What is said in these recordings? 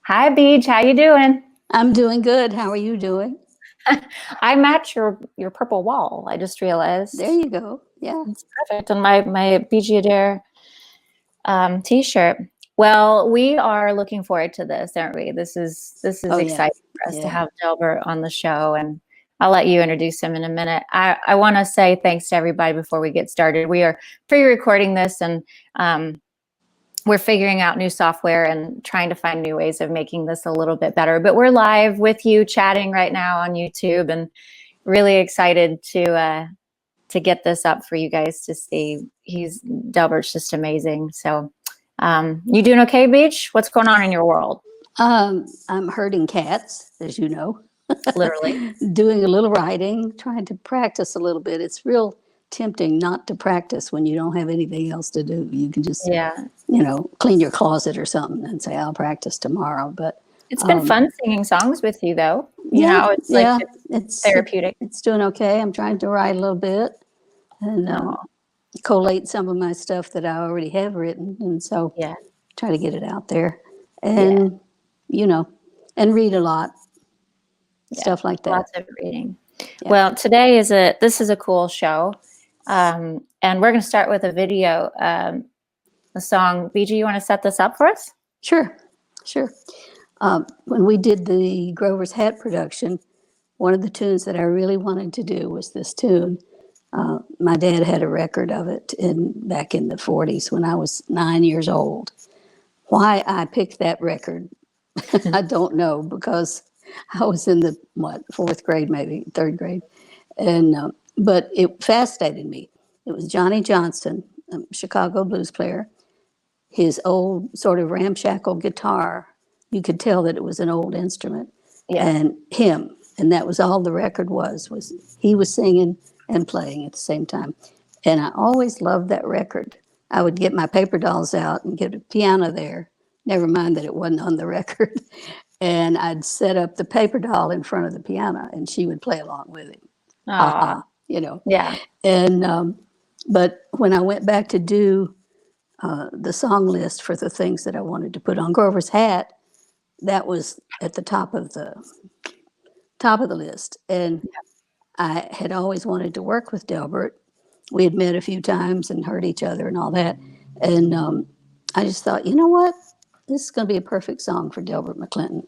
Hi, Beach. How you doing? I'm doing good. How are you doing? I match your purple wall. I just realized. There you go. Yeah. It's perfect on my Beegie Adair t-shirt. Well, we are looking forward to this, aren't we? This is exciting for us to have Delbert on the show, and I'll let you introduce him in a minute. I want to say thanks to everybody before we get started. We are pre-recording this, and we're figuring out new software and trying to find new ways of making this a little bit better. But we're live with you chatting right now on YouTube, and really excited to get this up for you guys to see. Delbert's just amazing. So you doing okay, Beach? What's going on in your world? I'm herding cats, as you know. Literally. Doing a little writing, trying to practice a little bit. It's real tempting not to practice when you don't have anything else to do. You can just, clean your closet or something and say, I'll practice tomorrow. But it's been fun singing songs with you, though. It's therapeutic. It's doing okay. I'm trying to write a little bit and collate some of my stuff that I already have written. And so try to get it out there and, and read a lot. Stuff like that. Lots of reading. Yeah. Well, today this is a cool show. And we're going to start with a video, a song. BG, you want to set this up for us? Sure. When we did the Grover's Hat production, one of the tunes that I really wanted to do was this tune. My dad had a record of it back in the 40s when I was 9 years old. Why I picked that record, I don't know, because I was in the, fourth grade, maybe third grade. And, but it fascinated me. It was Johnny Johnson, a Chicago blues player. His old sort of ramshackle guitar, you could tell that it was an old instrument. Yeah. And him, and that was all the record was he was singing and playing at the same time. And I always loved that record. I would get my paper dolls out and get a piano there, never mind that it wasn't on the record. And I'd set up the paper doll in front of the piano, and she would play along with him. Yeah. And but when I went back to do the song list for the things that I wanted to put on Grover's Hat, that was at the top of the list. And I had always wanted to work with Delbert. We had met a few times and heard each other and all that. And I just thought, you know what? This is going to be a perfect song for Delbert McClinton.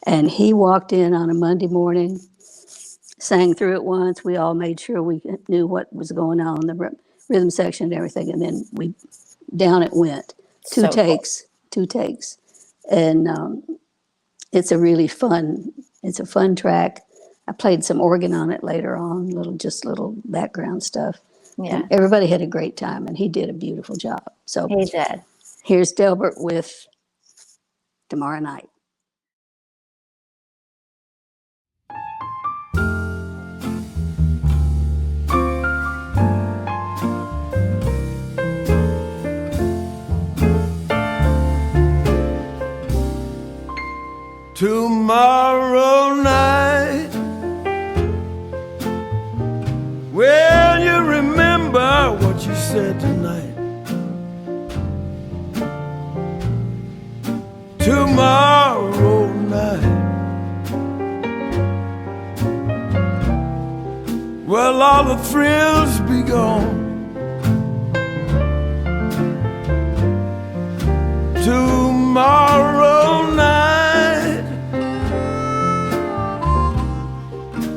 And he walked in on a Monday morning, sang through it once. We all made sure we knew what was going on, the rhythm section and everything. And then down it went. Two takes. And it's a really fun track. I played some organ on it later on, little background stuff. Yeah. And everybody had a great time, and he did a beautiful job. So he did. Here's Delbert with Tomorrow Night. Tomorrow night, will you remember what you said tonight? Tomorrow night, will all the thrills be gone? Tomorrow night,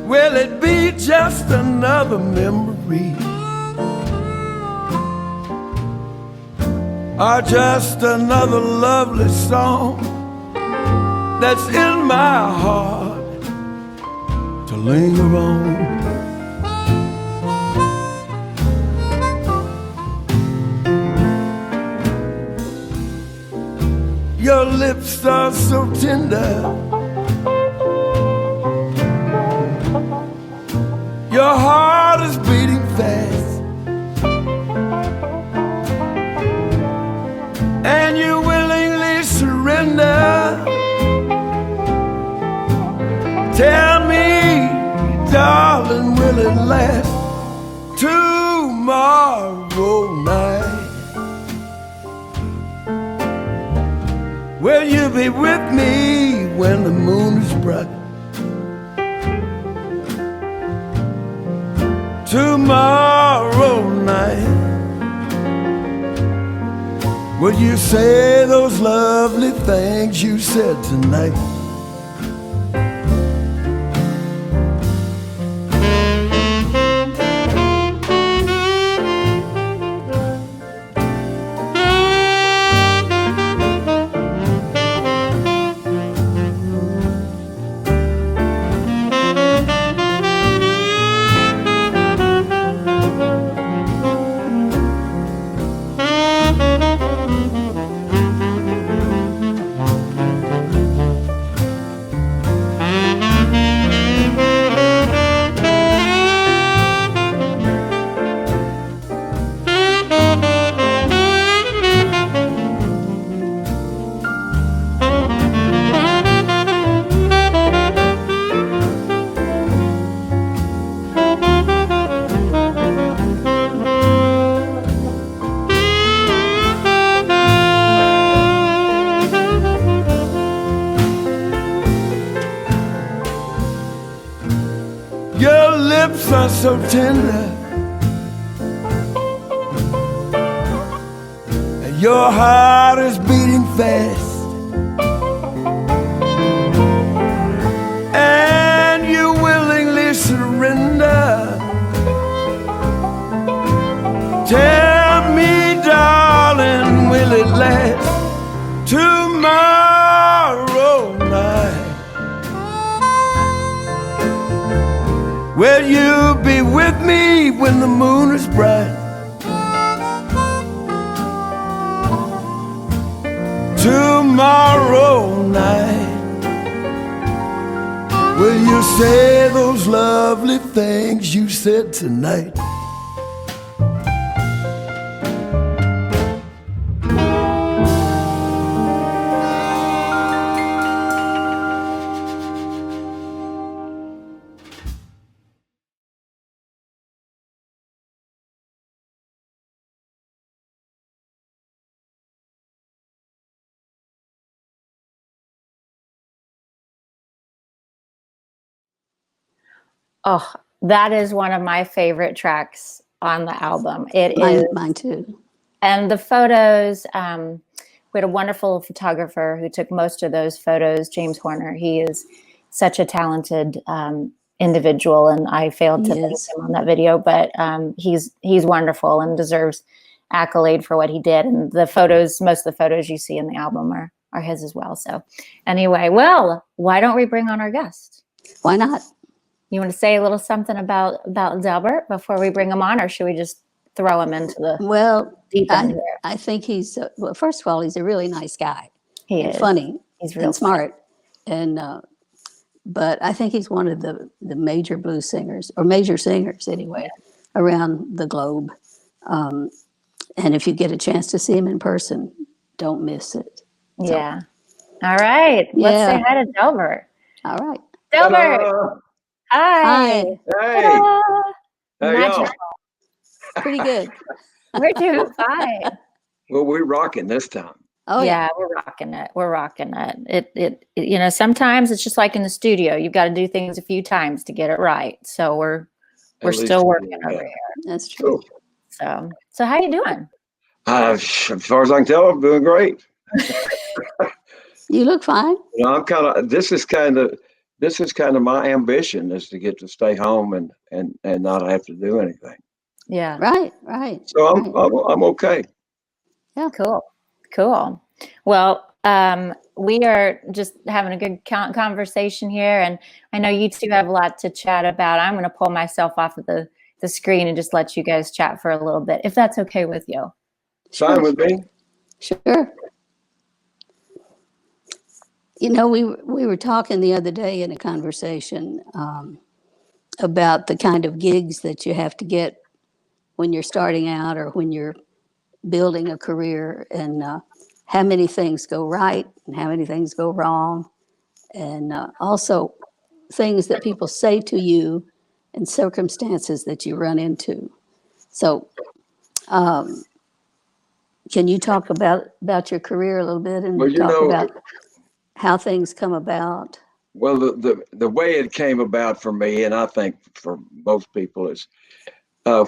will it be just another memory, or just another lovely song that's in my heart to linger on? Your lips are so tender, your heart is beating fast, and you willingly surrender. Tell me, darling, will it last? Tomorrow night, will Will you be with me when the moon is bright? Tomorrow night, will you say those lovely things you said tonight? Your lips are so tender, and your heart is beating fast, and you willingly surrender. Tell me, darling, will it last tomorrow night? Will you be with me when the moon is bright? Tomorrow night, will you say those lovely things you said tonight? Oh, that is one of my favorite tracks on the album. Mine too. And the photos, we had a wonderful photographer who took most of those photos, James Horner. He is such a talented individual, and I failed to thank him on that video, but he's wonderful and deserves accolade for what he did. And the photos, most of the photos you see in the album are his as well. So anyway, well, why don't we bring on our guest? Why not? You want to say a little something about Delbert before we bring him on, or should we just throw him into the deep end here? I think he's, well, first of all, he's a really nice guy. He is funny. He's real and smart. And, but I think he's one of the major blues singers, or major singers anyway, around the globe. And if you get a chance to see him in person, don't miss it. So, yeah. All right. Let's say hi to Delbert. All right. Delbert. Hi. Hey. Magical. Pretty good. We're doing fine. Well, we're rocking this time. Oh yeah, we're rocking it. We're rocking it. It you know, sometimes it's just like in the studio. You've got to do things a few times to get it right. So we're still working over here. That's true. Cool. So how you doing? As far as I can tell, I'm doing great. You look fine. You know, I'm kind of. This is kind of my ambition, is to get to stay home and not have to do anything. Yeah. Right. So I'm okay. Yeah. Cool. Well, we are just having a good conversation here, and I know you two have a lot to chat about. I'm going to pull myself off of the screen and just let you guys chat for a little bit, if that's okay with you. Fine with me. Sure. You know, we were talking the other day in a conversation about the kind of gigs that you have to get when you're starting out or when you're building a career, and how many things go right and how many things go wrong, and also things that people say to you and circumstances that you run into. So can you talk about your career a little bit and Well, you talk know, about how things come about? well, the way it came about for me, and I think for most people, is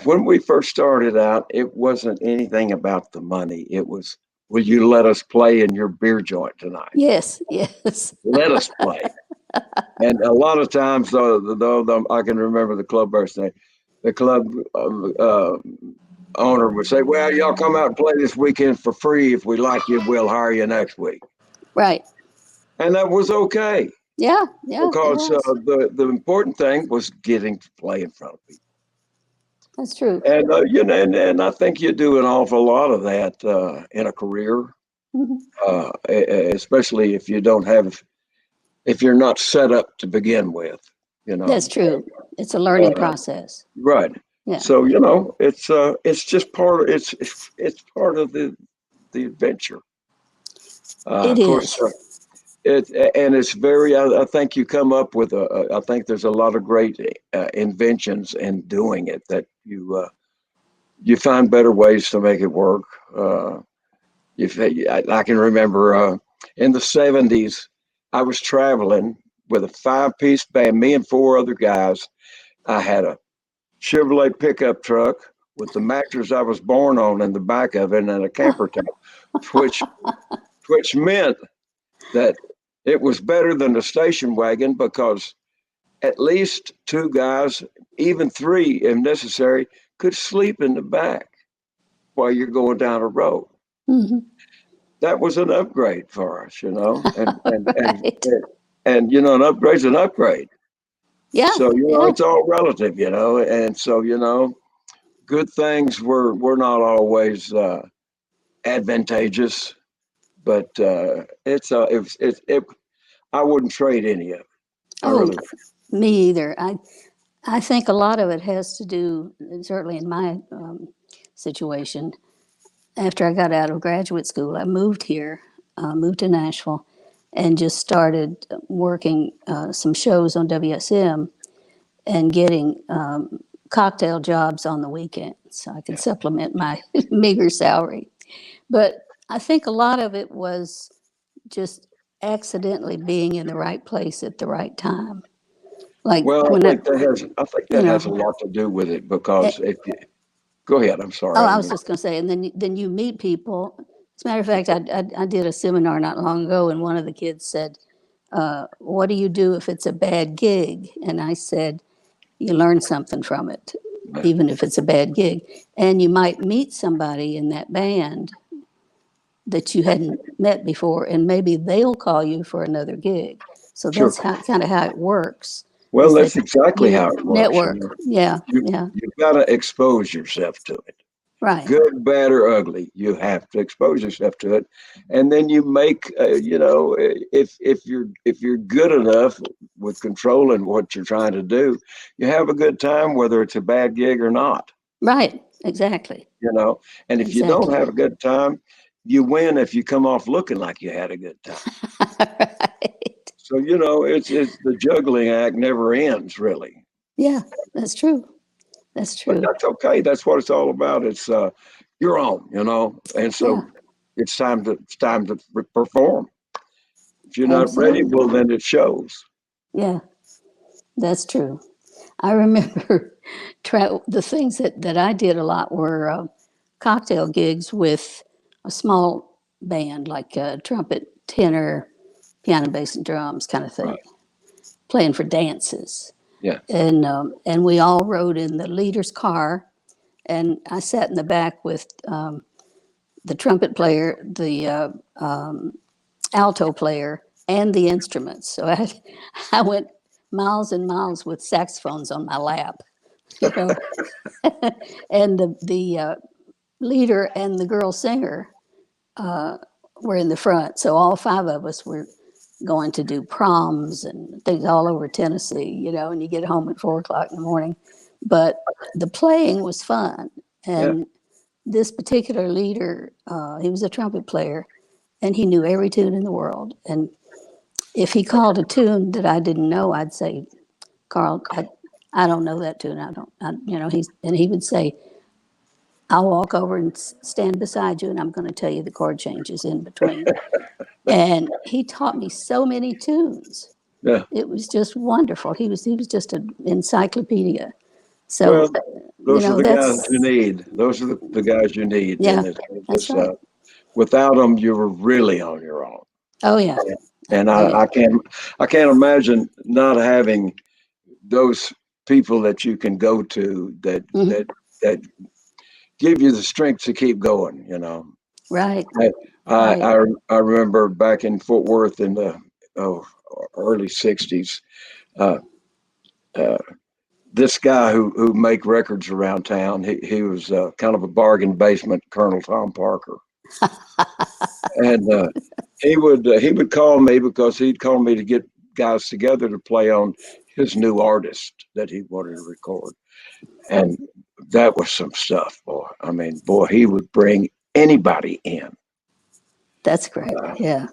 when we first started out, it wasn't anything about the money. It was, will you let us play in your beer joint tonight? Yes, yes. Let us play. And a lot of times, though I can remember the club name, the club owner would say, "Well, y'all come out and play this weekend for free. If we like you, we'll hire you next week." Right. And that was okay Yeah, yeah, it because was. the important thing was getting to play in front of people. That's true. And you know, and I think you do an awful lot of that in a career, Mhm. especially if you don't have, if you're not set up to begin with. You know, That's true. It's a learning process. right. Yeah, So you know, it's just part of it's part of the adventure. it Of course, is. it and it's very. I think you come up with I think there's a lot of great inventions in doing it that you find better ways to make it work. I can remember in the '70s, I was traveling with a 5-piece band, me and 4 other guys. I had a Chevrolet pickup truck with the mattress I was born on in the back of it and a camper top, which which meant that it was better than the station wagon because at least 2 guys, even 3 if necessary, could sleep in the back while you're going down a road. Mhm. That was an upgrade for us, you know, Right. and you know, an upgrade's an upgrade. Yeah, So you know, yeah. it's all relative, you know, and so you know, good things were not always advantageous, but I wouldn't trade any of it. I Oh, really. me either. I think a lot of it has to do, certainly in my situation, after I got out of graduate school, I moved here, moved to Nashville, and just started working some shows on WSM and getting cocktail jobs on the weekends so I could supplement my meager salary. But I think a lot of it was just accidentally being in the right place at the right time. Like Well, when I think you that has a know, lot to do with it eh, because if you go ahead, I'm sorry, oh, I I didn't was mean. just going to say, and then you meet people. As a matter of fact, I did a seminar not long ago, and one of the kids said, "What do you do if it's a bad gig?" And I said, "You learn something from it, even if it's a bad gig, and you might meet somebody in that band that you hadn't met before, and maybe they'll call you for another gig." So Sure. that's how kind of how it works, Well, is that that's exactly you how it works. You know, network. Yeah, you yeah, you've got to expose yourself to it. right. Good, bad, or ugly, you have to expose yourself to it, and then you make you know, if you're good enough with controlling what you're trying to do, you have a good time whether it's a bad gig or not. Right, exactly, You know, and if you don't exactly. have a good time, you win if you come off looking like you had a good time. Right. So you know, it's the juggling act never ends really, Yeah, that's true. That's but true. that's okay. That's what it's all about. It's your own, you know, and Yeah, so it's time to perform. If you're not ready, absolutely. well, then it shows. Yeah, that's true. I remember the things that I did a lot were cocktail gigs with a small band, like trumpet, tenor, piano, bass, and drums kind of thing, Right. playing for dances. Yeah. And we all rode in the leader's car, and I sat in the back with the trumpet player, the alto player, and the instruments. So I went miles and miles with saxophones on my lap, you know, and the leader and the girl singer were in the front. So all 5 of us were going to do proms and things all over Tennessee, you know, and you get home at 4 o'clock in the morning. But the playing was fun. Yeah. And this particular leader, he was a trumpet player, and he knew every tune in the world. And if he called a tune that I didn't know, I'd say, "Carl, I don't know that tune. I don't, I, you know." And he would say, I'll walk over and stand beside you, and I'm going to tell you the chord changes in between. And he taught me so many tunes. Yeah. It was just wonderful. He was just an encyclopedia. So, Well, those are the guys that's, you need. Those are the guys you need. yeah, And that's right. without them, you were really on your own. Oh, yeah. And Oh, yeah. I can't imagine not having those people that you can go to that that give you the strength to keep going. You know. Right. I remember back in Fort Worth in the early '60s. Uh, uh, this guy who make records around town, he was kind of a bargain basement Colonel Tom Parker, and he would call me because he'd call me to get guys together to play on his new artist that he wanted to record, and that was some stuff, boy. I mean, boy, he would bring anybody in. That's great. Yeah.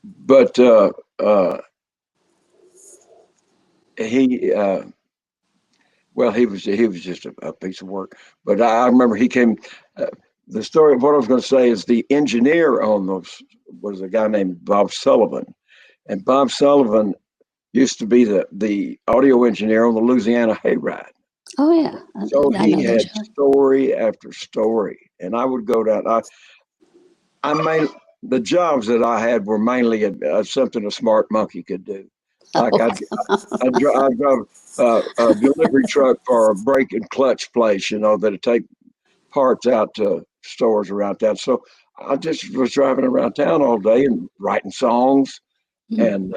But he well, he was just a piece of work. But I remember he came. The story of what I was going to say is the engineer on those was a guy named Bob Sullivan, and Bob Sullivan used to be the audio engineer on the Louisiana Hayride. Oh, yeah. So I know he that, had John. story after story, and I would go down. I made the jobs that I had were mainly something a smart monkey could do. Like I drove a delivery truck for a brake and clutch place, you know, that'd take parts out to stores around town. So I just was driving around town all day and writing songs, and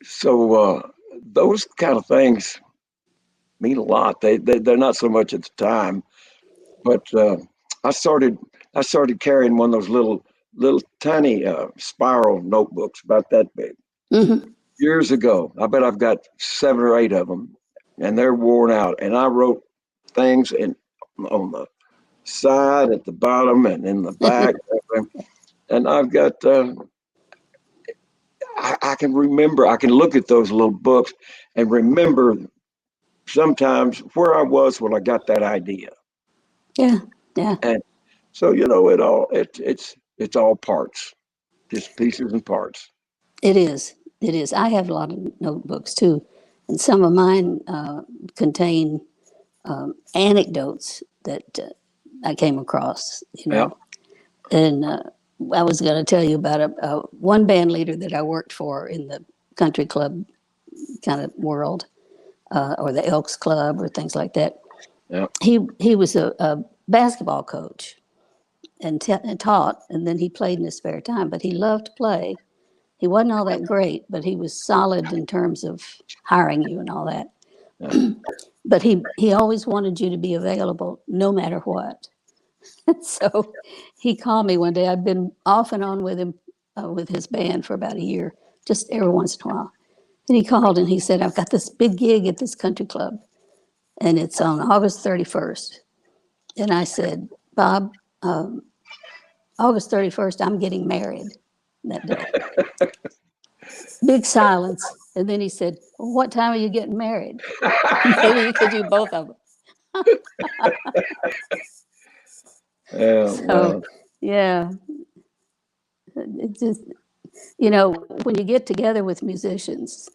so those kind of things mean a lot. They're not so much at the time, but I started carrying one of those little tiny spiral notebooks about that big. Years ago. I bet I've got 7 or 8 of them, and they're worn out. And I wrote things on the side, at the bottom, and in the back. And I've got. I can remember. I can look at those little books and remember sometimes where I was when I got that idea. Yeah. Yeah. And so it's all parts, just pieces and parts. It is. It is. I have a lot of notebooks too, and some of mine contain anecdotes that I came across. You know, and I was going to tell you about one band leader that I worked for in the country club kind of world, or the Elks Club or things like that. Yeah. He was a basketball coach and taught, and then he played in his spare time. But he loved to play. He wasn't all that great, but he was solid in terms of hiring you and all that. Yeah. But he always wanted you to be available no matter what. So he called me one day. I'd been off and on with him, with his band for about a year, just every once in a while. And he called and he said, I've got this big gig at this country club, and it's on August 31st. And I said, Bob, August 31st, I'm getting married that day. Big silence. And then he said, well, what time are you getting married? Maybe you could do both of them. So, yeah. It just, you know, when you get together with musicians,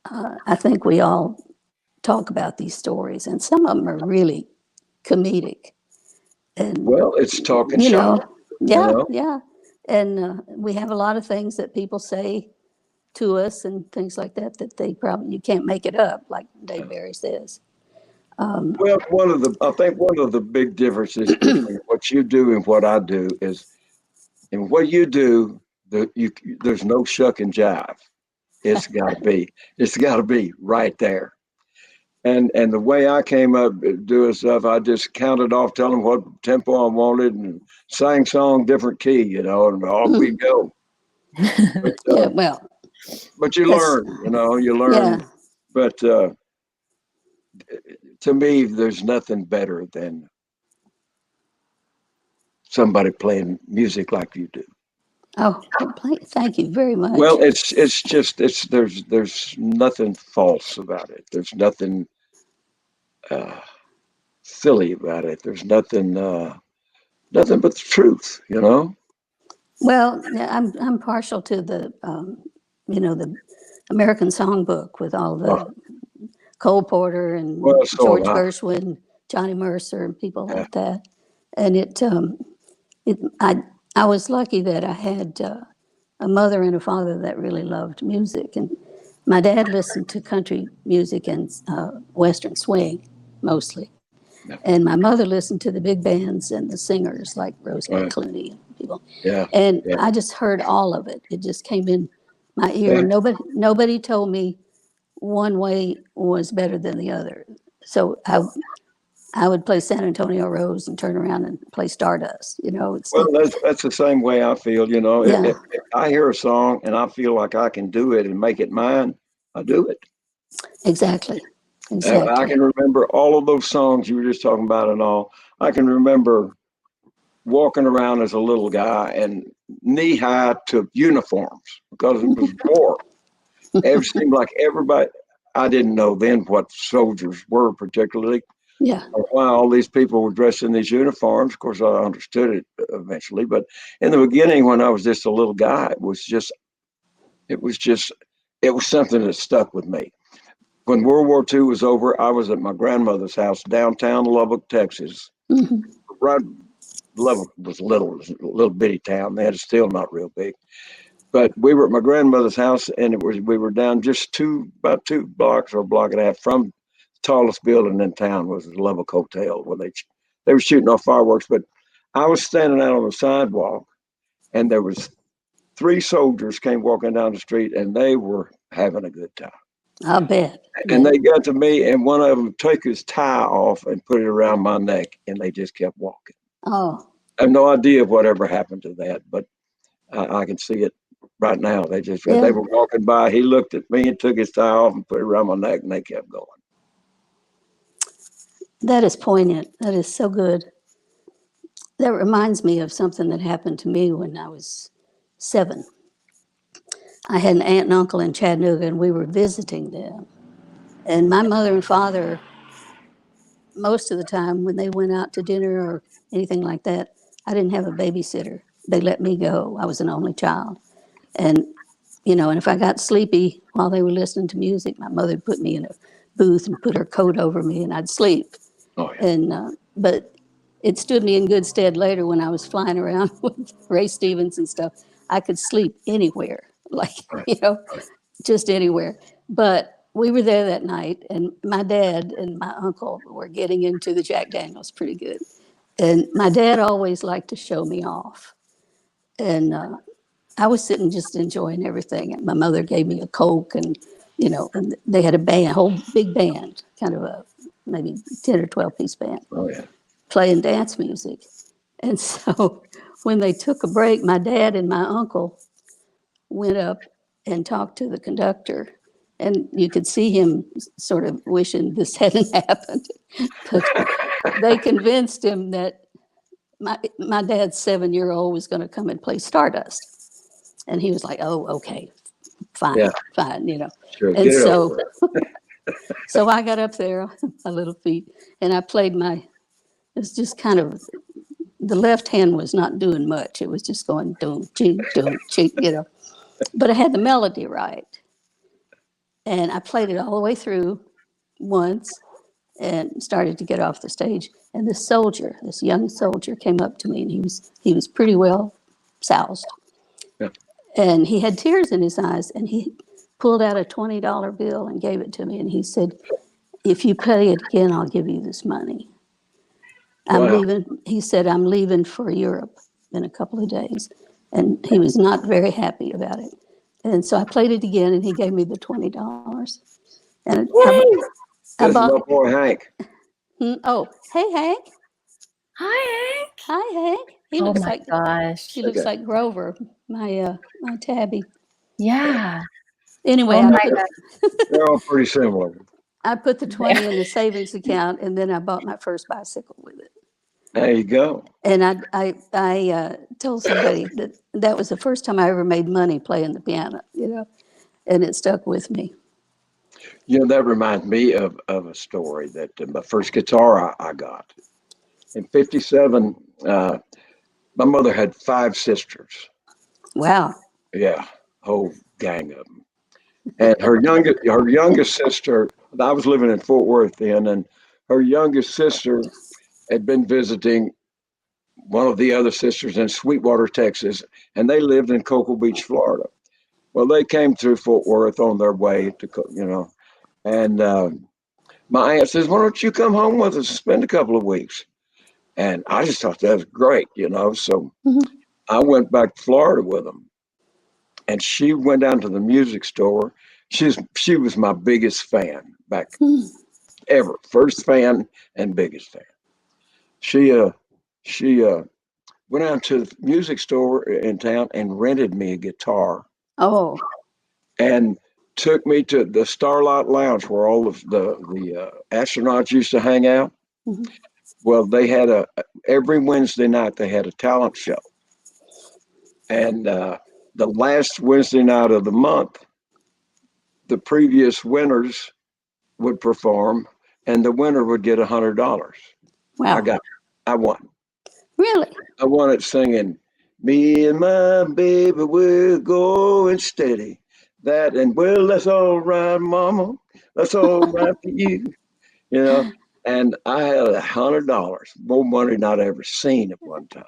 I think we all talk about these stories, and some of them are really comedic. And, well, it's talking you know, shop. yeah, You know? yeah. And we have a lot of things that people say to us and things like that they probably, you can't make it up, like Dave Barry says. Well, I think one of the big differences between what you do and what I do is, in what you do, there's no shuck and jive. It's got to be right there. And the way I came up doing stuff, I just counted off, telling them what tempo I wanted, and sang song different key, you know, and off we go. But, Yeah, well, but you learn, you know, yeah, But to me, there's nothing better than somebody playing music like you do. oh, thank you very much. Well, it's just there's nothing false about it. There's nothing. silly about it. There's nothing but the truth, you know. Well, I'm partial to the the American Songbook with all Oh, the Cole Porter and well, so George am I. Gershwin, Johnny Mercer, and people Yeah, like that. And it I was lucky that I had a mother and a father that really loved music. And my dad listened to country music and Western swing mostly. yeah, And my mother listened to the big bands and the singers like Rosemary right. Clooney and people. Yeah, And yeah, I just heard all of it. It just came in my ear. yeah. Nobody told me one way was better than the other. So I would play San Antonio Rose and turn around and play Stardust. It's Well, that's the same way I feel. You know, yeah, if I hear a song and I feel like I can do it and make it mine, I do it. exactly, I exactly. can remember all of those songs you were just talking about and all. I can remember walking around as a little guy and knee high to uniforms because it was war. It seemed like everybody, I didn't know then what soldiers were particularly, Yeah, or why all these people were dressed in these uniforms. Of course, I understood it eventually, but in the beginning, when I was just a little guy, it was just, it was something that stuck with me. When World War II was over, I was at my grandmother's house downtown Lubbock, Texas. hmm Right, Lubbock was a little bitty town. They had still not real big, but we were at my grandmother's house, and we were down just about 2 blocks or a block and a half from the tallest building in town was the Lubbock Hotel, where they were shooting off fireworks. But I was standing out on the sidewalk, and there was 3 soldiers came walking down the street, and they were having a good time. I bet. And Yeah. they got to me, and one of them took his tie off and put it around my neck, and they just kept walking. Oh, I have no idea whatever happened to that, but I can see it right now. They yeah. were walking by. He looked at me and took his tie off and put it around my neck, and they kept going. That is poignant. That is so good. That reminds me of something that happened to me when I was 7. I had an aunt and uncle in Chattanooga, and we were visiting them. And my mother and father, most of the time when they went out to dinner or anything like that, I didn't have a babysitter. They let me go. I was an only child. And, and if I got sleepy while they were listening to music, my mother put me in a booth and put her coat over me and I'd sleep. Oh yeah, And, but it stood me in good stead later when I was flying around with Ray Stevens and stuff. I could sleep anywhere, like, right, right. just anywhere. But we were there that night, and my dad and my uncle were getting into the Jack Daniels pretty good. And my dad always liked to show me off. And I was sitting just enjoying everything. And my mother gave me a Coke, and they had a band, a whole big band, kind of a maybe 10 or 12 piece band, Oh yeah. playing dance music. And so when they took a break, my dad and my uncle went up and talked to the conductor. And you could see him sort of wishing this hadn't happened. But they convinced him that my dad's 7-year-old was going to come and play Stardust. And he was like, oh, okay, fine, Yeah, fine. sure. And Get it over so, with. so I got up there on my little feet and I played it was just kind of, the left hand was not doing much. It was just going, don't cheek. But I had the melody right. And I played it all the way through once and started to get off the stage. And this young soldier came up to me, and he was pretty well soused. Yeah. And he had tears in his eyes, and he pulled out a $20 bill and gave it to me. And he said, if you play it again, I'll give you this money. Wow. He said, I'm leaving for Europe in a couple of days. And he was not very happy about it. And so I played it again, and he gave me the $20. And I This is my bought, boy Hank. oh, hey, Hank. Hi, Hank. Hi, Hank. He Oh looks my like gosh. he looks Okay. like Grover, my tabby. Yeah. Anyway, Oh my gosh. They're all pretty similar. I put the 20 in the savings account, and then I bought my first bicycle with it. There you go. And I told somebody that was the first time I ever made money playing the piano, and it stuck with me. You know, that reminds me of a story that my first guitar I got in '57. My mother had 5 sisters. Wow. Yeah, whole gang of them. And her youngest sister. I was living in Fort Worth then, and her youngest sister had been visiting one of the other sisters in Sweetwater, Texas, and they lived in Cocoa Beach, Florida. Well, they came through Fort Worth on their way to, and my aunt says, "Why don't you come home with us and spend a couple of weeks?" And I just thought that was great. So Mhm. I went back to Florida with them, and she went down to the music store. She was my biggest fan back Mhm. ever, first fan and biggest fan. She went out to the music store in town and rented me a guitar Oh, and took me to the Starlight Lounge where all of the astronauts used to hang out. mhm. Well, they had every Wednesday night they had a talent show, and the last Wednesday night of the month, the previous winners would perform, and the winner would get $100. I Wow. got, I won. Really? I won it singing, "Me and my baby, we're going steady." That and well, that's all right, Mama. That's all right for you, you know. And I had $100, more money than I'd ever seen at one time.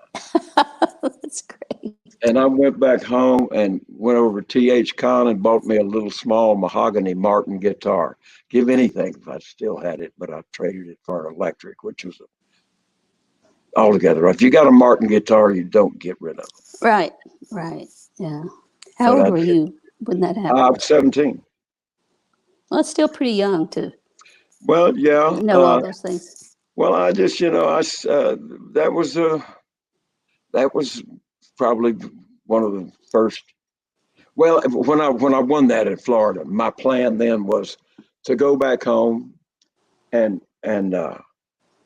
That's great. And I went back home and went over to T.H. Kahn and bought me a little small mahogany Martin guitar. Give anything if I still had it, but I traded it for an electric, which was altogether. If you got a Martin guitar, you don't get rid of it. Right. Right. Yeah. How But old I were did. you when that I happened? was 17. Well, it's still pretty young to Well, yeah. know all those things. Well, I just, that was probably one of the first. Well, when I won that in Florida, my plan then was to go back home and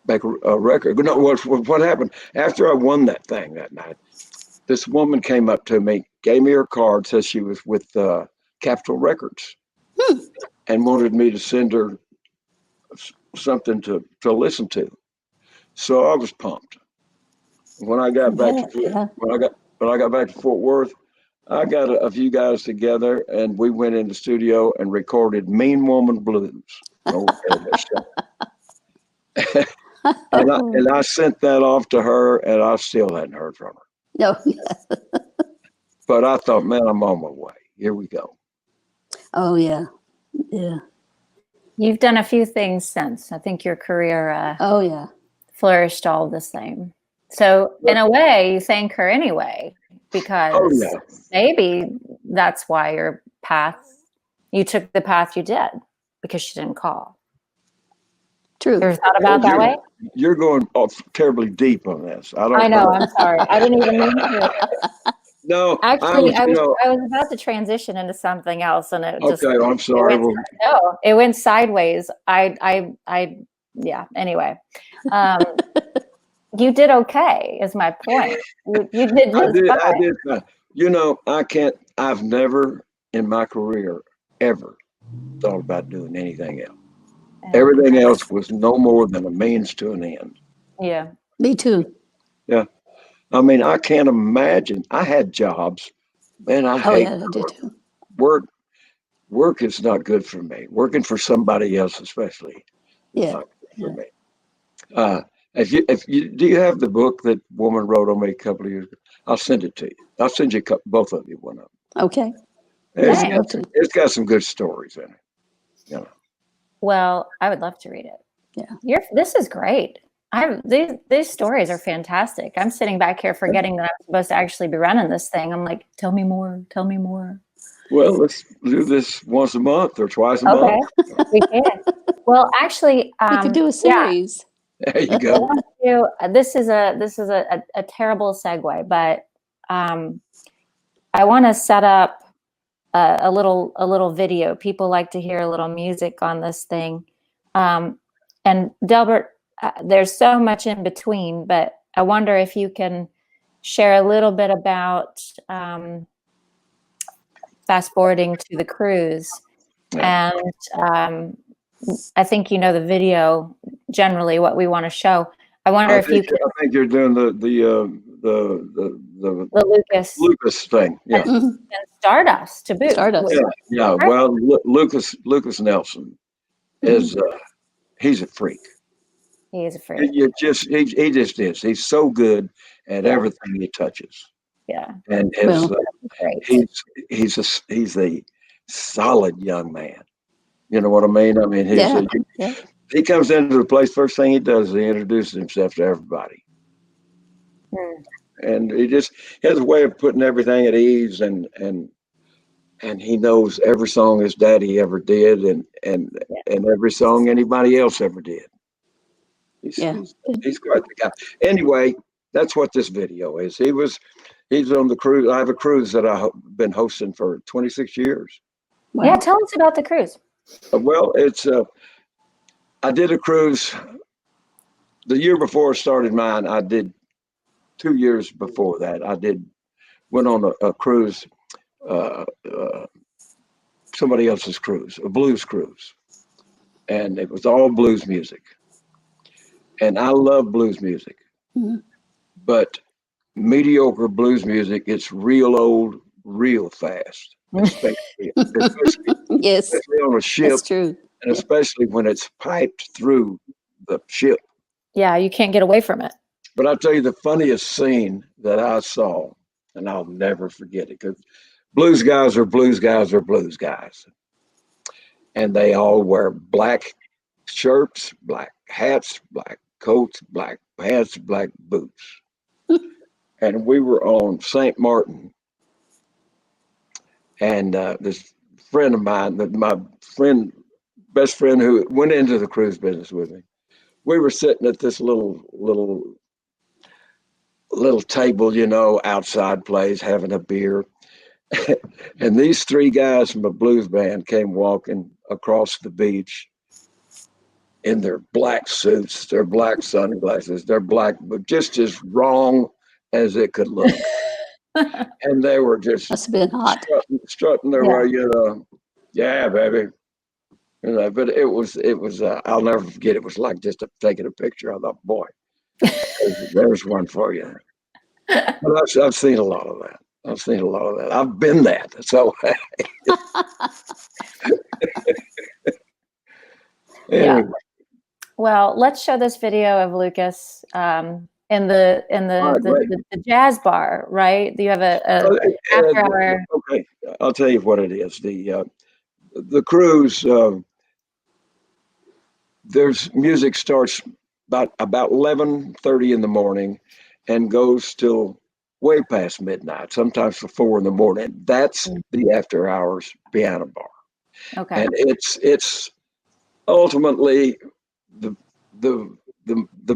make a record. No, what happened after I won that thing that night? This woman came up to me, gave me her card, says she was with Capitol Records, Hmm. and wanted me to send her something to listen to. So I was pumped. When I got back to Yeah. when I got back to Fort Worth, I got a few guys together and we went in the studio and recorded "Mean Woman Blues." Oh, and I sent that off to her, and I still hadn't heard from her. No. But I thought, man, I'm on my way. Here we go. Oh, yeah. Yeah. You've done a few things since. I think your career Oh, yeah. flourished all the same. So in a way, you thank her anyway, Oh because yeah, maybe that's why you took the path you did, because she didn't call. True. You ever thought about that way? you're going off terribly deep on this. I know. I'm sorry. I didn't even mean to. No, Actually, I was you know. about to transition into something else, and it just Okay, I'm sorry. it went sideways. Yeah. Anyway, you did okay. Is my point. You did just fine. I did. You know, I can't. I've never in my career ever thought about doing anything else. Everything else was no more than a means to an end. Yeah. Me too. Yeah. I mean, I can't imagine. I had jobs, man. I Oh, hate yeah, I did too. work. Work is not good for me. Working for somebody else, especially, is Yeah. not good for me. If you do you have the book that woman wrote on me a couple of years ago? I'll send it to you. I'll send you both of you one of them. Okay. It's I'd Thanks. love to. it's got some good stories in it. You know. Well, I would love to read it. Yeah. This is great. These stories are fantastic. I'm sitting back here forgetting that I'm supposed to actually be running this thing. I'm like, tell me more. Tell me more. Well, let's do this once a month or twice a Okay, month. we can. Well, actually, We could do a series. There you I go. want to. This is a terrible segue, but I want to set up a little video. People like to hear a little music on this thing. And Delbert, there's so much in between, but I wonder if you can share a little bit about fast forwarding to the cruise And I think you know the video generally what we want to show. I wonder if you can. I think you're doing the Lucas thing. Yeah. And Stardust to boot. Stardust. Yeah. Well, Lucas Nelson is he's a freak. He is a freak. He just is. He's so good at everything he touches. Yeah. And he's a solid young man. You know what I mean? I mean, he comes into the place. First thing he does is he introduces himself to everybody, and he just has a way of putting everything at ease, and he knows every song his daddy ever did, and every song anybody else ever did. He's quite the guy. Anyway, that's what this video is. He's on the cruise. I have a cruise that I've been hosting for 26 years. Wow. Yeah, tell us about the cruise. Well, it's I did a cruise the year before I started mine. I did 2 years before that. Went on a cruise, somebody else's cruise, a blues cruise, and it was all blues music. And I love blues music, but mediocre blues music gets real old, real fast. Especially on a ship. That's true. And especially when it's piped through the ship. Yeah, you can't get away from it. But I'll tell you the funniest scene that I saw, and I'll never forget it, because blues guys are blues guys are blues guys. And they all wear black shirts, black hats, black coats, black pants, black boots. And we were on St. Martin. And this friend of mine, my best friend who went into the cruise business with me, we were sitting at this little table, you know, outside place, having a beer. And these three guys from a blues band came walking across the beach in their black suits, their black sunglasses, their black, but just as wrong as it could look. And they were just must have been hot. Strutting their way, you know. Yeah, baby. You know, but it was I'll never forget. It was like just taking a picture. I thought, boy, there's one for you. But I've seen a lot of that. I've been that. So anyway. Well, let's show this video of Lucas in the jazz bar, right? You have a after hour. Okay, I'll tell you what it is. The cruise. There's music starts about 11:30 in the morning, and goes till way past midnight. Sometimes till 4 in the morning. That's the after hours piano bar. Okay. And it's ultimately the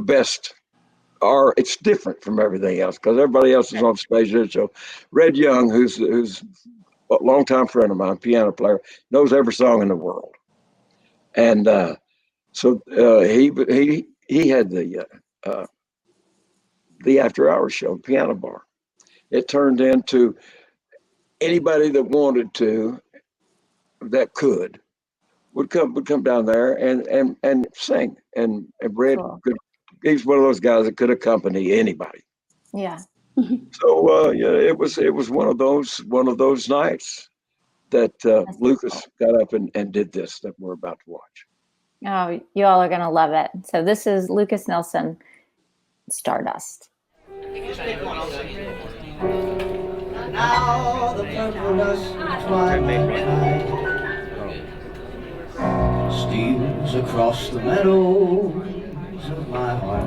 best. It's different from everything else because everybody else is on stage. So Red Young, who's a longtime friend of mine, piano player, knows every song in the world, and so he had the after hours show, piano bar. It turned into anybody that wanted to, that could, would come down there and sing. And Red could. He's one of those guys that could accompany anybody. Yeah. So it was one of those nights that Lucas got up and did this that we're about to watch. Oh, you all are gonna love it. So this is Lucas Nelson, Stardust. Now the purple dust twilight steals across the meadows of my heart.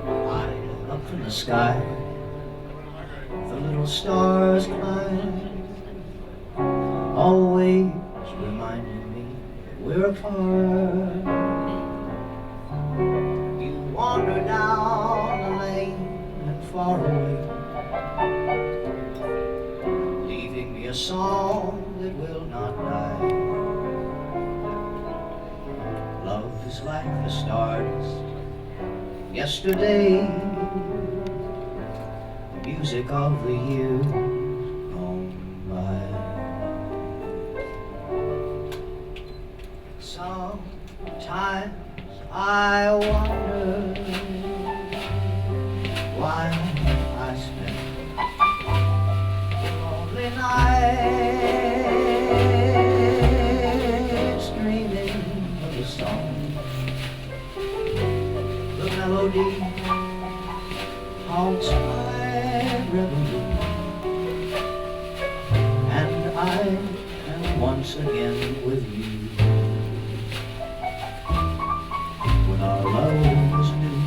High up in the sky, the little stars climb, always reminding me that we're apart. You wander down the lane and far away, leaving me a song that will not die. Love is like the stardust yesterday, the music of the years gone by. Sometimes I wonder why I spend lonely nights dreaming of a song. The melody haunts my reverie, and I am once again with you. When our love was new,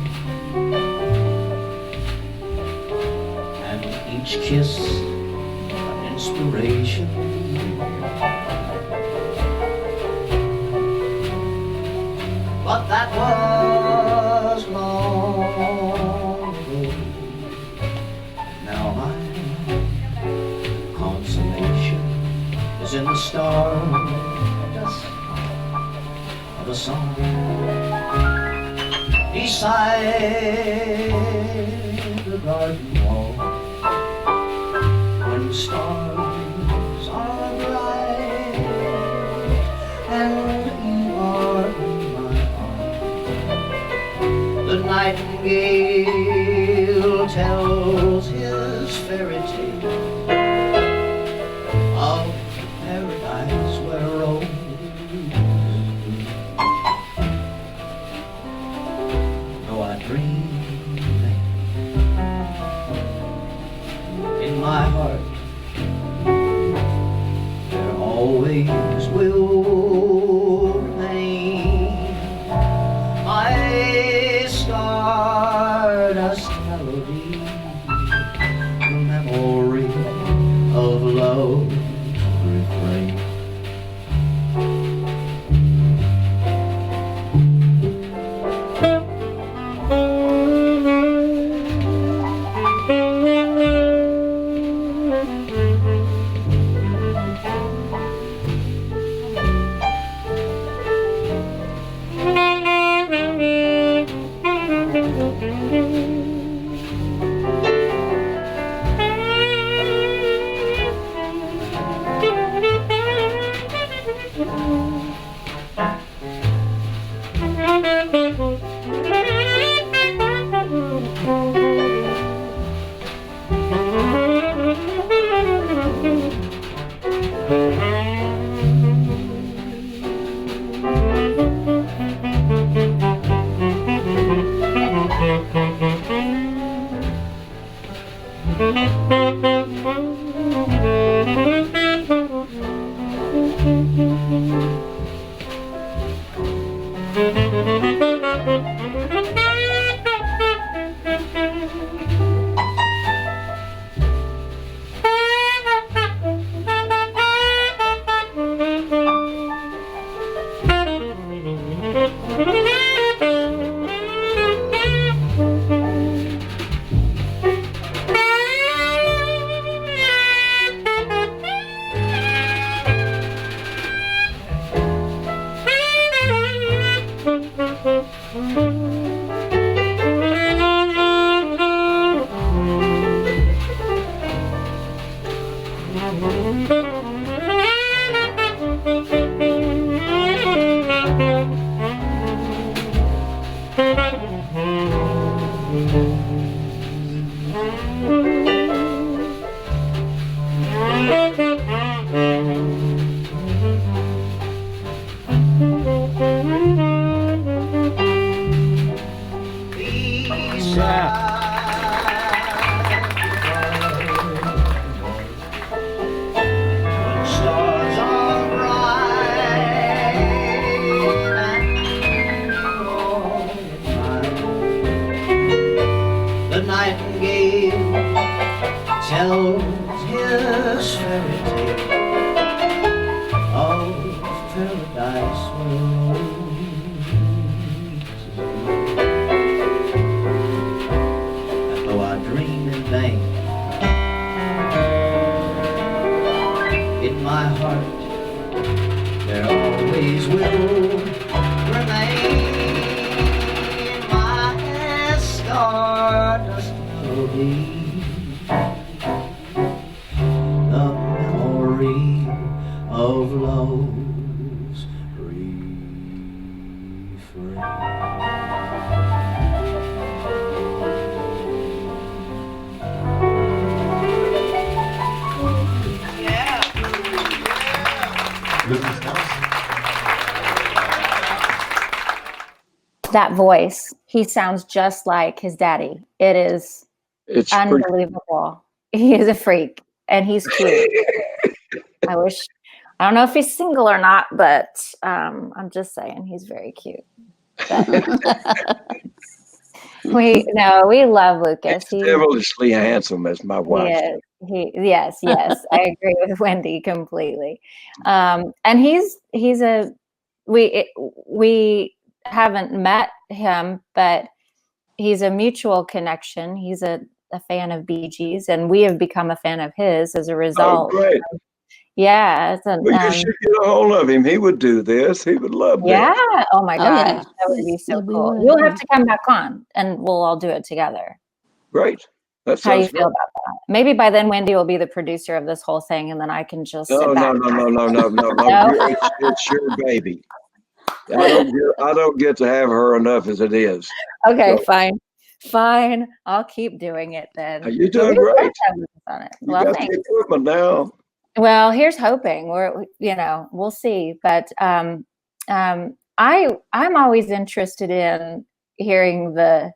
and each kiss an inspiration. But that was long ago. Now my consolation is in the stardust of a song beside the garden wall. When stars are bright and you are in my arms, the nightingale tells his fairy tale of paradise where roses bloom. Though I dream in my heart, there always will remain my stardust melody, the memory of love's refrain. Of love's refrain. that voice. He sounds just like his daddy. It's unbelievable. He is a freak, and he's cute. I don't know if he's single or not, but I'm just saying he's very cute. We love Lucas. He's devilishly handsome, as my wife. Yes, I agree with Wendy completely. And we haven't met him, but he's a mutual connection. He's a fan of Bee Gees, and we have become a fan of his as a result. Oh, great. Yeah. You should get a hold of him. He would do this. He would love this. Yeah. Oh my gosh. Yeah. That would be so cool. Would. You'll have to come back on and we'll all do it together. Great. How do you feel about that? Maybe by then Wendy will be the producer of this whole thing, and then I can just sit back. No. It's your baby. I don't get to have her enough as it is. Okay, so. Fine. I'll keep doing it then. You're doing great. Well, got the equipment now. Well, here's hoping. We'll see. But I'm always interested in hearing the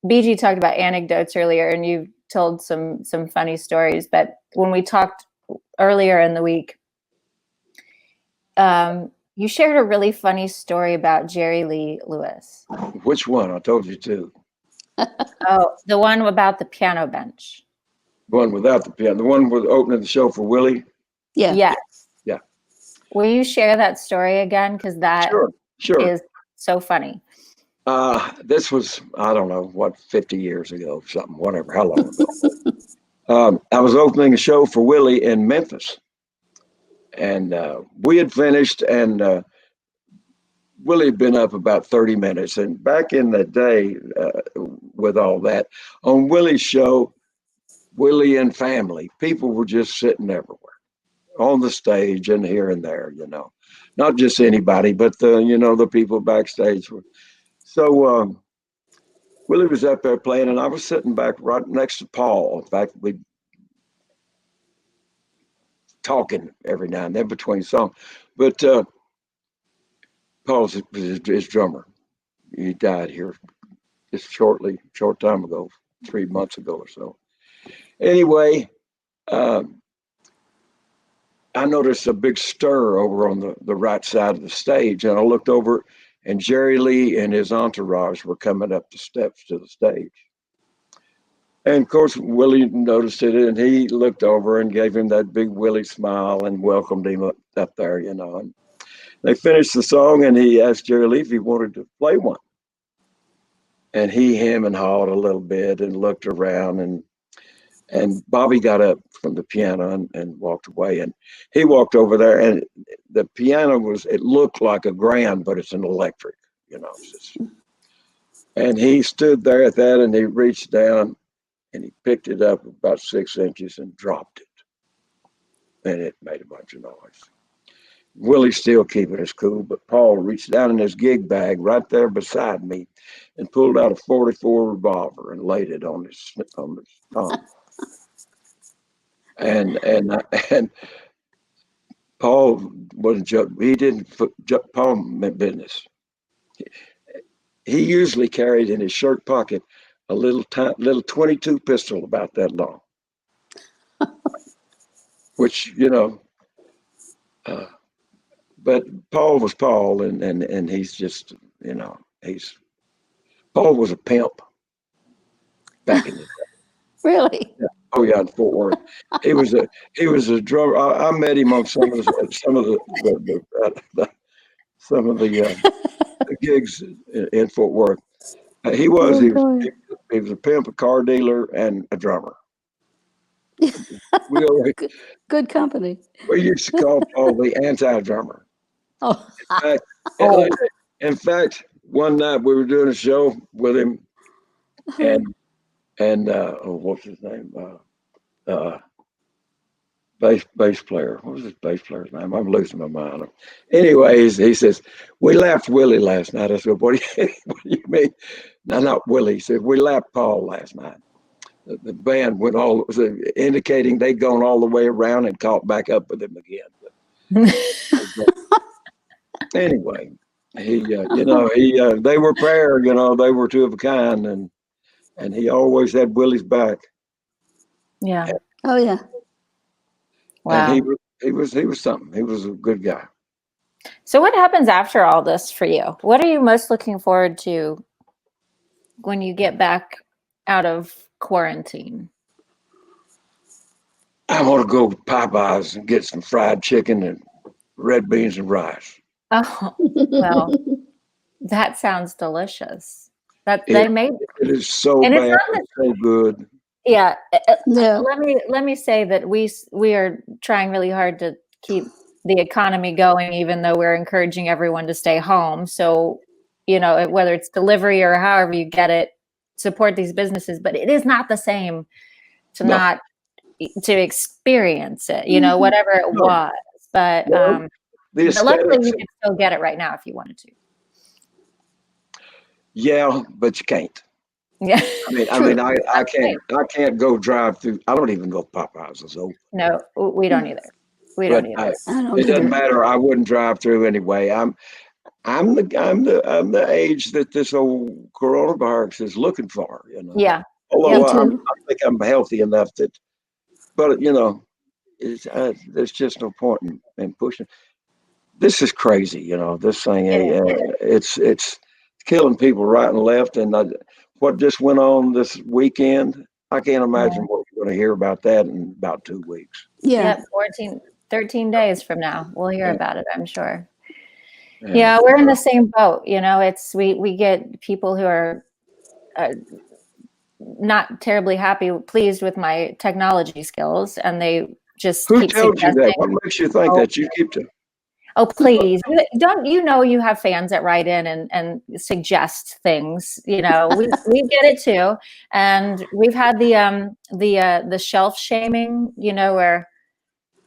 BG talked about anecdotes earlier, and you told some funny stories. But when we talked earlier in the week, you shared a really funny story about Jerry Lee Lewis. Which one? I told you two. Oh, the one about the piano bench. The one without the piano. The one with opening the show for Willie. Yeah. Yes. Yeah. Will you share that story again? Because that sure. is so funny. This was, I don't know, 50 years ago, something, whatever, how long ago. I was opening a show for Willie in Memphis. And we had finished, and Willie had been up about 30 minutes. And back in the day, with all that, on Willie's show, Willie and family, people were just sitting everywhere on the stage and here and there, not just anybody, but the people backstage were. So Willie was up there playing, and I was sitting back right next to Paul. In fact, we talking every now and then between songs. But Paul's his drummer. He died here just short time ago, 3 months ago or so. Anyway, I noticed a big stir over on the right side of the stage, and I looked over, and Jerry Lee and his entourage were coming up the steps to the stage. And of course, Willie noticed it, and he looked over and gave him that big Willie smile and welcomed him up there, And they finished the song, and he asked Jerry Lee if he wanted to play one. And he hemmed and hawed a little bit and looked around, and Bobby got up from the piano and walked away. And he walked over there, and the piano it looked like a grand, but it's an electric, And he stood there at that, and he reached down, and he picked it up about 6 inches and dropped it. And it made a bunch of noise. Willie's still keeping us cool, but Paul reached down in his gig bag right there beside me and pulled out a .44 revolver and laid it on his tongue. And Paul wasn't joking. He didn't. Paul meant business. He usually carried in his shirt pocket a little 22 pistol about that long, which but Paul was Paul, and he's just Paul was a pimp back in the day. Really? Yeah. Oh yeah, in Fort Worth. He was a drummer. I met him on some of the gigs in Fort Worth. He was a pimp, a car dealer, and a drummer. Good company. We used to call Paul the anti-drummer. Oh. In fact, one night we were doing a show with him, and what's his name? Bass player. What was his bass player's name? I'm losing my mind. Anyways, he says, we laughed Willie last night. I said, what do you mean? No, not Willie. He said, we laughed Paul last night. The band went indicating they'd gone all the way around and caught back up with him again. Anyway, They were pair. They were two of a kind, and he always had Willie's back. Yeah. Oh yeah. Wow. And he was something. He was a good guy. So what happens after all this for you? What are you most looking forward to when you get back out of quarantine? I want to go to Popeyes and get some fried chicken and red beans and rice. Oh, well, that sounds delicious. They made it is so and it's bad, not it's so good. Yeah. Yeah. Let me say that we are trying really hard to keep the economy going, even though we're encouraging everyone to stay home. So, whether it's delivery or however you get it, support these businesses. But it is not the same to No. not to experience it, whatever it No. was. But Well, but luckily you can still get it right now if you wanted to. Yeah, but you can't. Yeah. I can't go drive through. I don't even know if Popeyes is open. No, we don't either. We don't either. It doesn't matter. I wouldn't drive through anyway. I'm the age that this old coronavirus is looking for. Yeah. Although I think I'm healthy enough but there's just no point in pushing. This is crazy. This thing. It's killing people right and left. And what just went on this weekend, I can't imagine what we're going to hear about that in about 2 weeks. Yeah. 13 days from now, we'll hear about it, I'm sure. Yeah, we're in the same boat. It's we get people who are not terribly pleased with my technology skills, and they just Who keep tells you that? suggesting. What makes you think that you keep to? Oh, please. You have fans that write in and suggest things, we get it too. And we've had the shelf shaming, where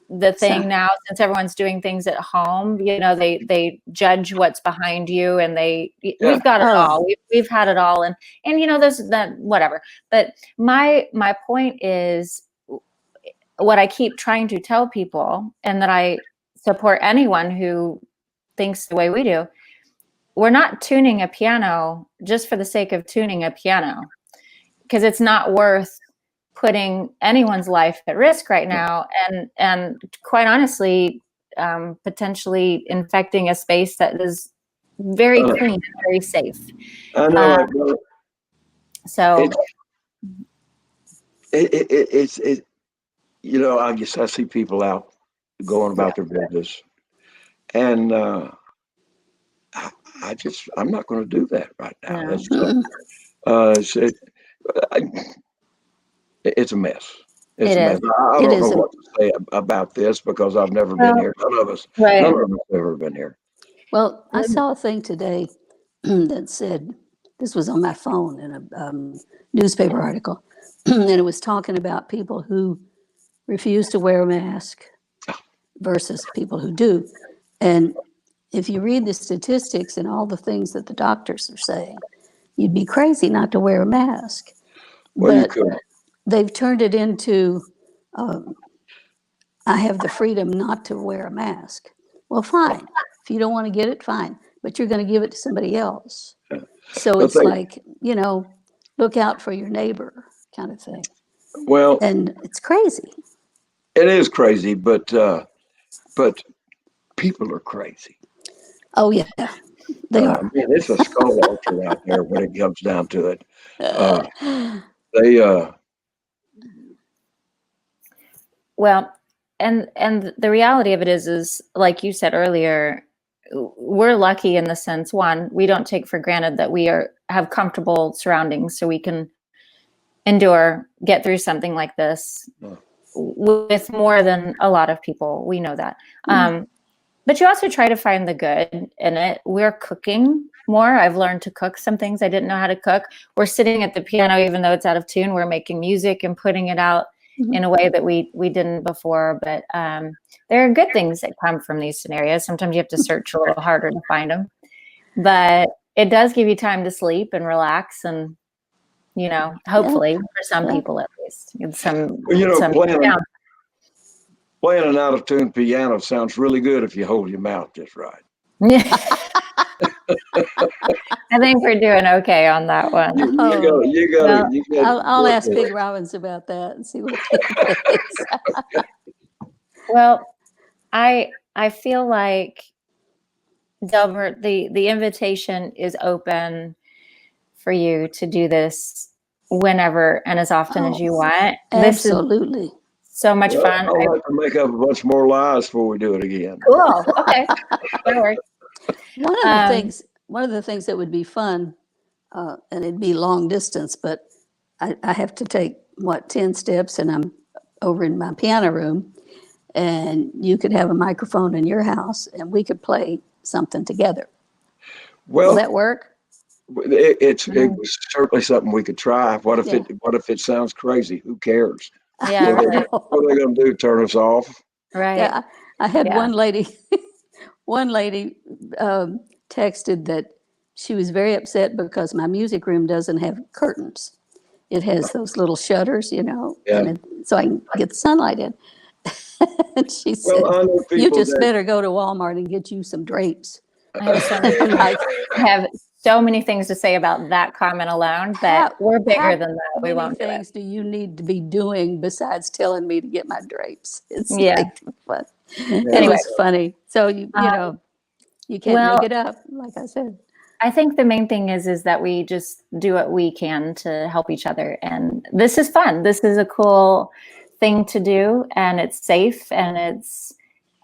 the thing now, since everyone's doing things at home, they judge what's behind you, and we've got it all. We've had it all. And there's that, whatever. But my point is what I keep trying to tell people, and that I support anyone who thinks the way we do. We're not tuning a piano just for the sake of tuning a piano, because it's not worth putting anyone's life at risk right now, and quite honestly, potentially infecting a space that is very clean and very safe. I know. So it's I guess I see people out going about their business, and I'm not going to do that right now. It's a mess. It's a mess. I don't know what to say about this, because I've never been here. None of us have ever been here. Well, I saw a thing today that said, this was on my phone in a newspaper article, and it was talking about people who refuse to wear a mask versus people who do. And if you read the statistics and all the things that the doctors are saying, you'd be crazy not to wear a mask. Well, but they've turned it into, I have the freedom not to wear a mask. Well, fine. If you don't want to get it, fine. But you're going to give it to somebody else. So it's like, look out for your neighbor kind of thing. Well, and it's crazy. It is crazy, but people are crazy. Oh yeah, they are. It's a skull vulture out there when it comes down to it. Well, and the reality of it is like you said earlier, we're lucky in the sense, one, we don't take for granted that we have comfortable surroundings, so we can get through something like this with more than a lot of people. We know that. But you also try to find the good in it. We're cooking more. I've learned to cook some things I didn't know how to cook. We're sitting at the piano, even though it's out of tune. We're making music and putting it out in a way that we didn't before. But there are good things that come from these scenarios. Sometimes you have to search a little harder to find them. But it does give you time to sleep and relax, and hopefully for some people at least. Playing an out of tune piano sounds really good if you hold your mouth just right. I think we're doing okay on that one. I'll ask Big Robbins about that and see what he thinks. Well, I feel like, Delbert, the invitation is open for you to do this whenever and as often as you want. Absolutely. This is so much fun. I'll have to make up a bunch more lies before we do it again. Cool. Okay. That works. One of the things that would be fun, and it'd be long distance, but I have to take 10 steps and I'm over in my piano room, and you could have a microphone in your house and we could play something together. Well, will that work? It was certainly something we could try. What if it sounds crazy? Who cares? Yeah. What are they going to do? Turn us off? Right. Yeah, I had one lady texted that she was very upset because my music room doesn't have curtains. It has those little shutters, and so I can get the sunlight in. And she said, "You just better go to Walmart and get you some drapes." I have so many things to say about that comment alone, but we're bigger than that. We won't do it. Things do you need to be doing besides telling me to get my drapes? It's fun. Anyway, it's funny. So you can't make it up, like I said. I think the main thing is that we just do what we can to help each other, and this is fun. This is a cool thing to do, and it's safe, and it's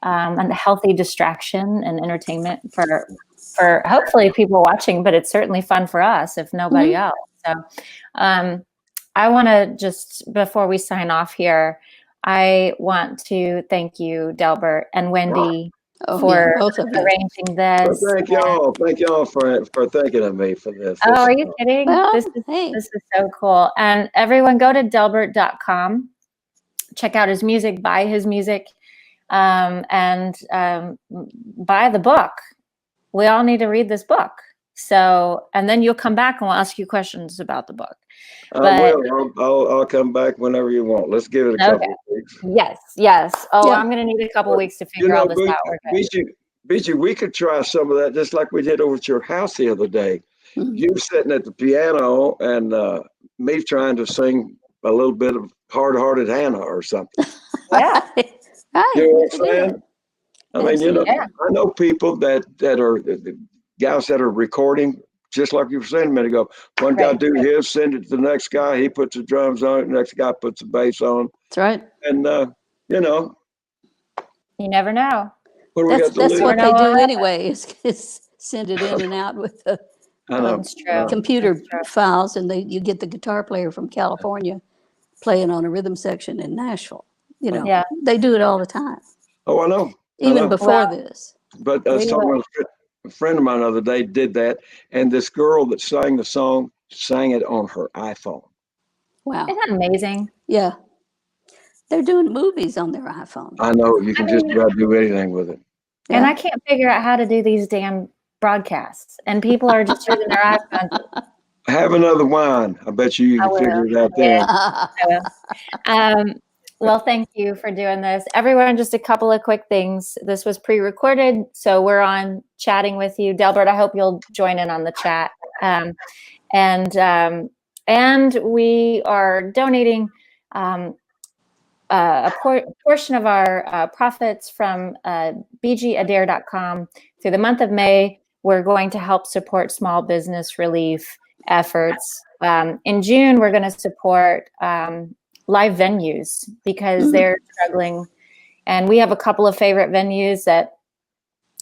a healthy distraction and entertainment for hopefully people watching, but it's certainly fun for us if nobody else. So I want to just, before we sign off here, I want to thank you, Delbert and Wendy, for arranging this. Well, thank y'all for thinking of me for this. Oh, are you kidding? Well, this is so cool. And everyone go to delbert.com, check out his music, buy his music, and buy the book. We all need to read this book. So, and then you'll come back and we'll ask you questions about the book. I'll come back whenever you want. Let's give it a couple of weeks. Yes. Oh, I'm going to need a couple of weeks to figure all this out. Beegie, we could try some of that just like we did over at your house the other day. Mm-hmm. You sitting at the piano and me trying to sing a little bit of Hard-Hearted Hannah or something. Yeah. You know what I'm saying? I mean, I know people that are the guys that are recording, just like you were saying a minute ago. One guy do his, send it to the next guy. He puts the drums on it. The next guy puts the bass on. That's right. And, you never know. That's what they do anyway, is send it in and out with the computer files. And you get the guitar player from California playing on a rhythm section in Nashville. They do it all the time. Oh, I know. Even before this. But a friend of mine the other day did that, and this girl that sang the song sang it on her iPhone. Wow. Isn't that amazing? Yeah. They're doing movies on their iPhone. I know. You can just about do anything with it. Yeah. And I can't figure out how to do these damn broadcasts, and people are just using their iPhone. Have another wine. I bet you can figure it out there. I will. Well, thank you for doing this. Everyone, just a couple of quick things. This was pre-recorded, so we're on chatting with you. Delbert, I hope you'll join in on the chat. And we are donating a portion of our profits from beegieadair.com through the month of May. We're going to help support small business relief efforts. In June, we're going to support live venues because they're struggling, and we have a couple of favorite venues that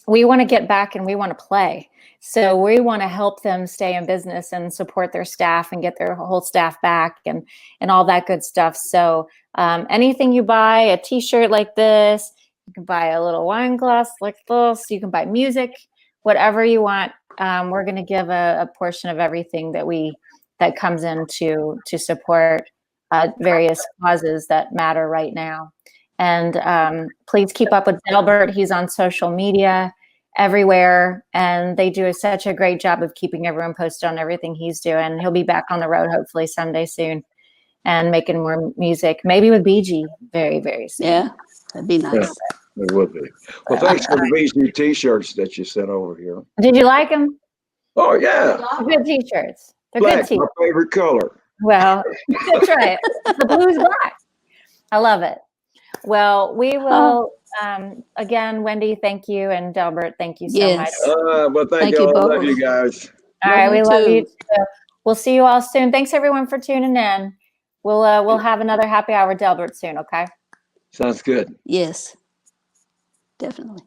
we want to get back and we want to play. So we want to help them stay in business and support their staff and get their whole staff back and all that good stuff. So anything you buy, a t-shirt like this, you can buy a little wine glass like this, you can buy music, whatever you want. We're going to give a portion of everything that comes in to support various causes that matter right now. And please keep up with Delbert. He's on social media everywhere, and they do such a great job of keeping everyone posted on everything he's doing. He'll be back on the road hopefully someday soon and making more music, maybe with Beegie very, very soon. Yeah, that'd be nice. Yeah, it would be. Well, thanks for the Beegie t-shirts that you sent over here. Did you like them? Oh yeah, Good T-shirts. They're good black, my T-shirts. favorite color. Well, that's right. The blue's black. I love it. Well, we will, again, Wendy, thank you. And Delbert, thank you so much. Yes. Well, thank Thank you you all. Love both. you guys. All right. Love We you love you too. too. We'll see you all soon. Thanks everyone for tuning in. We'll have another happy hour Delbert soon. Okay. Sounds good. Yes, definitely.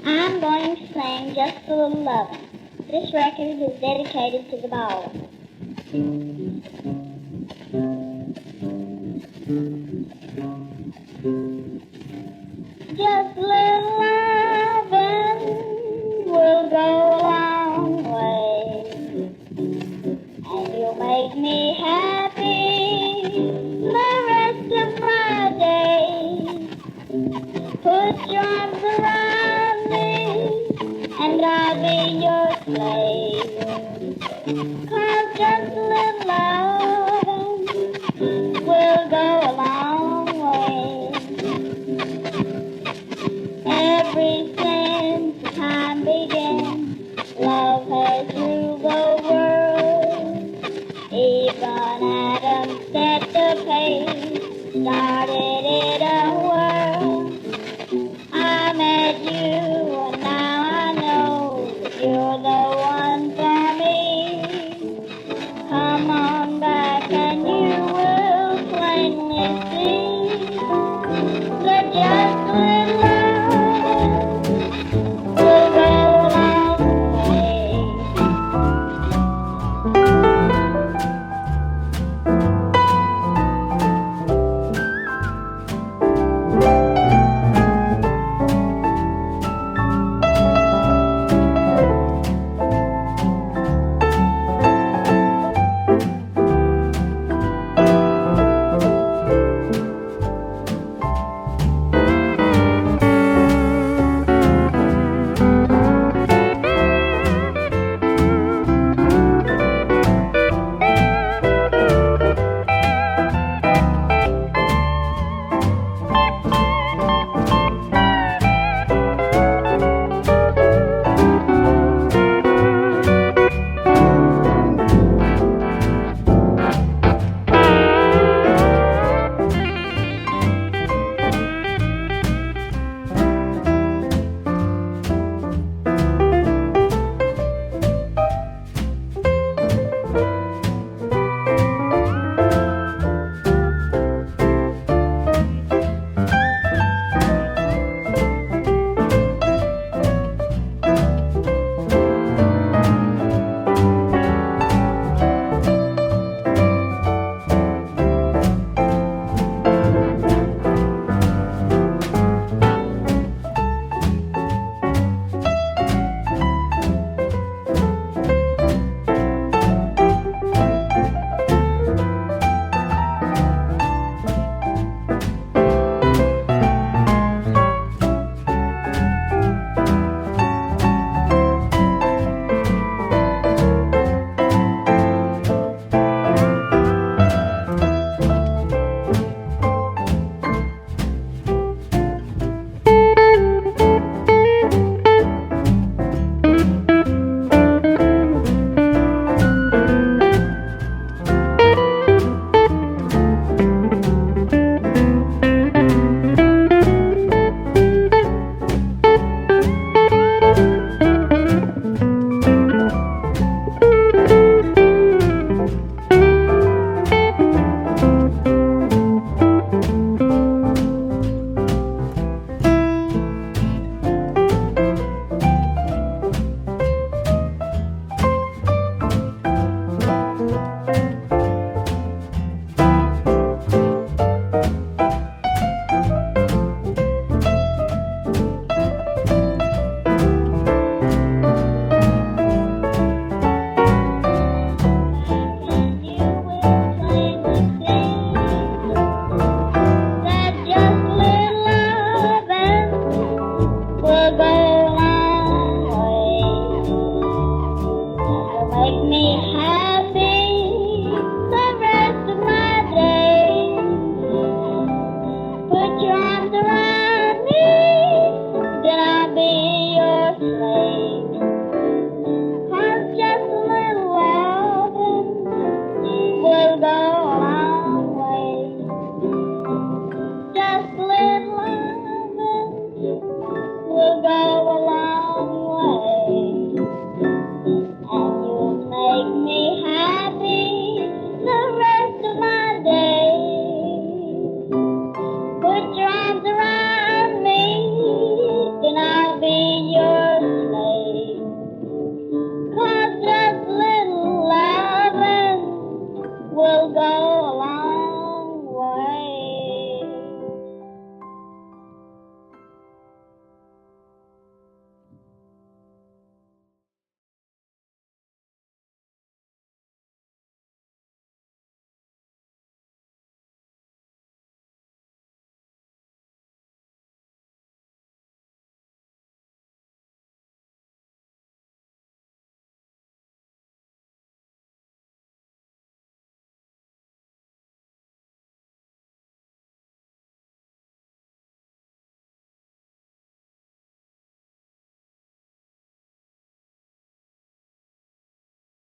I'm going to sing Just a Little Lovin'. This record is dedicated to the ball. Just a little lovin' will go a long way, and you'll make me happy the rest of my days. Put your arms around me, and I'll be your slave. 'Cause just a little lovin' will go a long way. Ever since time began, love has ruled the world. Even Adam set the pace, started